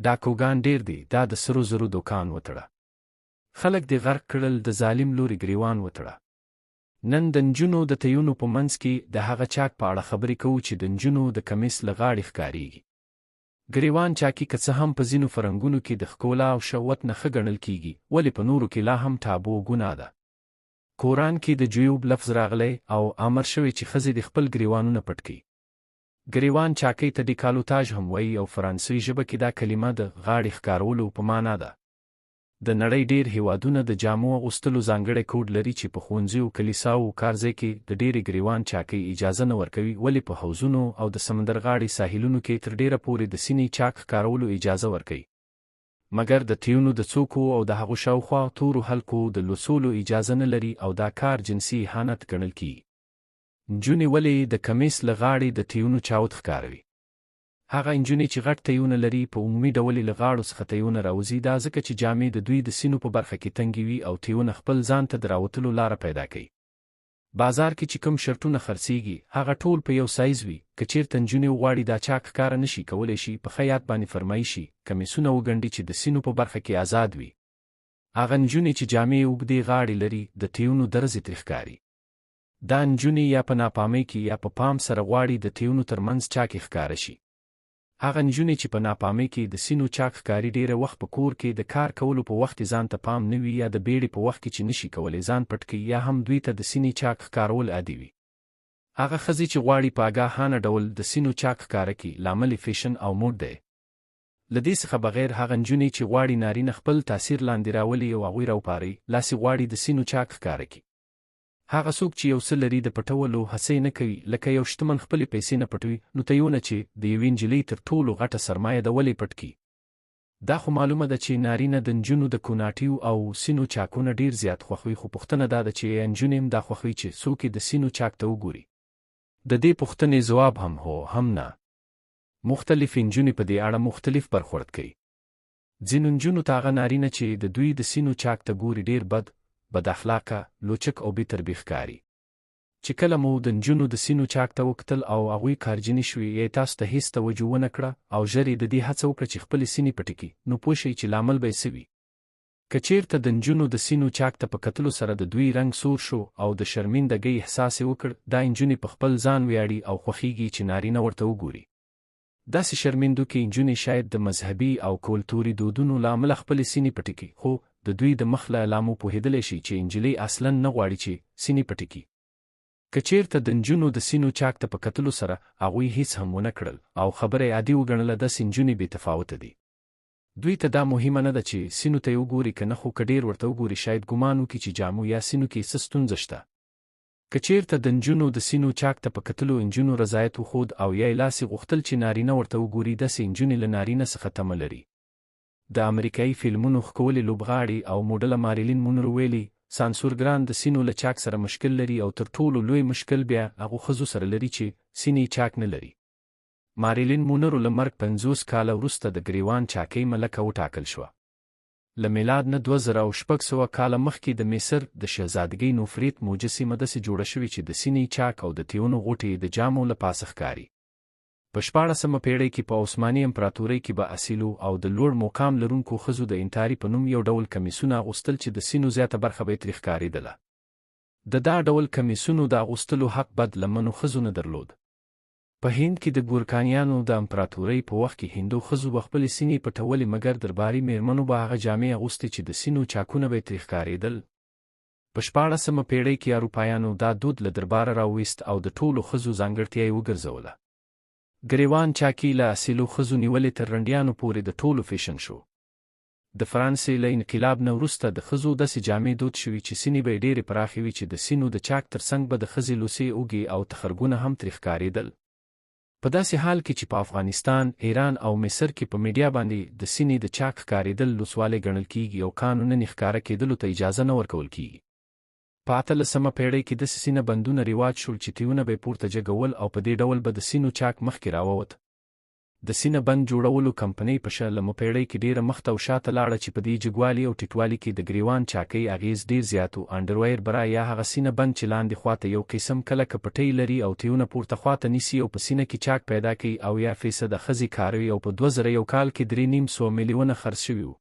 ډاکوګان ډېر دي، دا د سرو زرو دوکان وتړه. خلک دې غرق کړل، د ظالم لوري ګرېوان وتړه. نن د نجونو د تیونو په منځ کې د هغه چاک په اړه خبرې کوو چې د نجونو د کمیس له غاړې ښکارېږي. ګرېوان چاکي که څه هم په ځینو فرهنګونو کې د ښکلا او شهوت نه ښه ګڼل کېږي، ولې په نورو کې لا هم تابو ګناه ده. قرآن کې د جیوب لفظ راغلی او امر شوی چې ښځې د خپل ګرېوانونه پټ کړي. ګرېوان چاکۍ ته ډیکالوتاژ هم وایي او فرانسوي ژبه کې دا کلمه د غاړې ښکارولو په معنا ده. د نړۍ ډېر هیوادونه د جامو اغوستلو ځانګړی کوډ لري چې په ښوونځیو، کلیساو او کارځای کې د ډېرې ګرېوان چاکۍ اجازه نه ورکوي، ولې په حوضونو او د سمندرغاړې ساحلونو کې تر ډېره پورې د سینې چاک ښکارولو اجازه ورکوي. مګر د تیونو د څوکو او د هغو شاوخوا تورو حلقو د لوڅولو اجازه نه لري او دا کار جنسي اهانت ګڼل کېږي. نجونې ولې د کمیس له غاړې د تیونو چاود ښکاروي؟ هغه نجونې چې غټ تیونه لري په عمومي ډول له غاړو څخه تیونه راوځي، دا ځکه چې جامې د دوی د سینو په برخه کې تنګې وي او تیونه خپل ځان ته د راوتلو لاره پیدا کوي. بازار کې چې کوم شرټونه خرڅېږي هغه ټول په یو سایز وي. که چېرته نجونې وغواړي دا چاک ښکاره نه شي کولی شي په ښه یاد باندې فرمایي شي کمیسونه وګنډي چې د سینو په برخه کې آزاد وي. هغه نجونې چې جامې اوږدې غاړې لري د تیونو درزې ترې ښکاري. دا نجونې یا په ناپامۍ کې یا په پام سره غواړي د تیونو ترمنځ چاکې ښکاره شي. هغه نجونې چې په ناپامۍ کې د سینو چاک ښکاري ډېره وخت په کور کې د کار کولو په وخت کې ځان ته پام نه وي، یا د بیړې په وخت کې چې نشي کولی ځان پټ کړي، یا هم دوی ته د سینې چاک ښکارول عادي وي. هغه ښځې چې غواړي په آګاهانه ډول د سینو چاک ښکاره کړي لامل فیشن او موډ دی. له دې څخه بغیر هغه نجونې چې غواړي نارینه خپل تاثیر لاندې راولي او هغوی راوپاري لاسې غواړي د سینو چاک ښکاره کړي. هغه څوک چې یو څه لري د پټولو هڅه نه کوي، لکه یو شتمن خپلې پیسې نه پټوي، نو تیونه چې د یوې نجلۍ تر ټولو غټه سرمایه ده ولې پټ کړي؟ دا خو معلومه ده چې نارینه د نجونو د کوناټیو او سینو چاکونه ډېر زیات خوښوي، خو پوښتنه دا ده چې نجونې هم دا خوښوي چې څوک یې د سینو چاک ته وګوري. د دې پوښتنې ځواب هم هو هم نه. مختلفې نجونې په دې اړه مختلف برخورد کوي. ځینو نجونو ته هغه نارینه چې د دوی د سینو چاک ته ګوري ډېر بد اخلاقه، لوچک او بې تربیه ښکاري. چې کله مو د نجونو د سینو چاک ته وکتل او هغوی کارجنې شوې، یا تاسو ته هېڅ توجه ونه کړه او ژر یې د دې هڅه وکړه چې خپلې سینې پټې کړي، نو پوه شئ چې لامل به یې څه وي. که چېرته د نجونو د سینو چاک ته په کتلو سره د دوی رنګ سور شو او د شرمندګۍ احساس یې وکړ، دا نجونې په خپل ځان ویاړي او خوښیږي چې نارینه ورته وګوري. داسې شرمندوکې نجونې شاید د مذهبي او کلتوري دودونو له امله خپلې سینې پټې کړي، خو د دوی د مخ له علامو پوهېدلی شي چې نجلۍ اصلاً نه غواړي چې سینې پټې کړي. که چېرته د نجونو د سینو چاک ته په کتلو سره هغوی هیڅ هم ونه کړل او خبره یې عادي وګڼله، داسې نجونې بې تفاوته دي. دوی ته دا مهمه نه ده چې سینو ته یې وګوري که نه، خو که ډېر ورته وګوري شاید ګمان وکړي چې جامو یا سینو کې څه ستونزه شته. که چېرته د نجونو د سینو چاک ته په کتلو نجونو رضایت وښود او یا یې لاسې غوښتل چې نارینه ورته وګوري، داسې نجونې له نارینه څخه تمه لري. د امریکایي فلمونو ښکولې لوبغاړې او موډله ماریلین مونرو ویلي، سانسورګران د سینو له چاک سره مشکل لري او تر ټولو لوی مشکل بیا هغو ښځو سره لري چې سینې چاک نه لري. ماریلین مونرو له مرګ 50 کاله وروسته د ګرېوان چاکۍ ملکه وټاکل شوه. له میلاد نه 2600 کاله مخکې د مصر د شهزادګۍ نوفریت مجسمه داسې جوړه شوې چې د سینې چاک او د تیونو غوټې د جامو له پاسه ښکاري. په 14مه پېړۍ کې په عثماني امپراتورۍ کې به اصیلو او د لوړ مقام لرونکو ښځو د انتاري په نوم یو ډول کمیسونه اغوستل چې د سینو زیاته برخه به یې ترې ښکارېدله. د دا ډول کمیسونو د اغوستلو حق بد لمنو ښځو نه درلود. په هند کې د ګورکانیانو د امپراتورۍ په وخت کې هندو ښځو به خپلې سینې پټولې، مګر درباري مېرمنو به هغه جامې اغوستې چې د سینو چاکونه به یې ترې ښکارېدل. په 14مه پېړۍ کې اروپایانو دا دود له درباره راوویست او د ټولو ښځو ځانګړتیا یې وګرځوله. ګرېوان چاکي له اصیلو ښځو نیولې تر رنډیانو پورې د ټولو فیشن شو. د فرانسې له انقلاب نه وروسته د ښځو داسې جامې دود شوي چې سینې به یې ډېرې پراخې وي چې د سینو د چاک تر څنګ به د ښځې لوسې اوږې او تخرګونه هم ترې ښکارېدل. په داسې حال کې چې په افغانستان، ایران او مصر کې په میډیا باندې د سینې د چاک ښکارېدل لوسوالی ګڼل کېږي او قانوناً ښکاره کېدلو ته اجازه نه ورکول کېږي. په 18مه پېړۍ کې داسې سینه بندونه رواج شول چې تیونه به یې پورته جګول او په دې ډول به د سینو چاک مخکې راووت. د سینه بند جوړولو کمپنۍ په شلمه پېړۍ کې ډېره مخته او شاته لاړه چې په دې جګوالي او ټیټوالي کې د ګرېوان چاکۍ اغېز ډېر زیات و. انډرویر برا یا هغه سینه بند چې لاندې خواته یو قسم کله که پټۍ لري او تیونه پورته خواته نیسي او په سینه کې چاک پیدا کوي او یا فیصده ښځې کاروي او په 2001 کال کې 3.5 میلیونه خرڅ شوي و.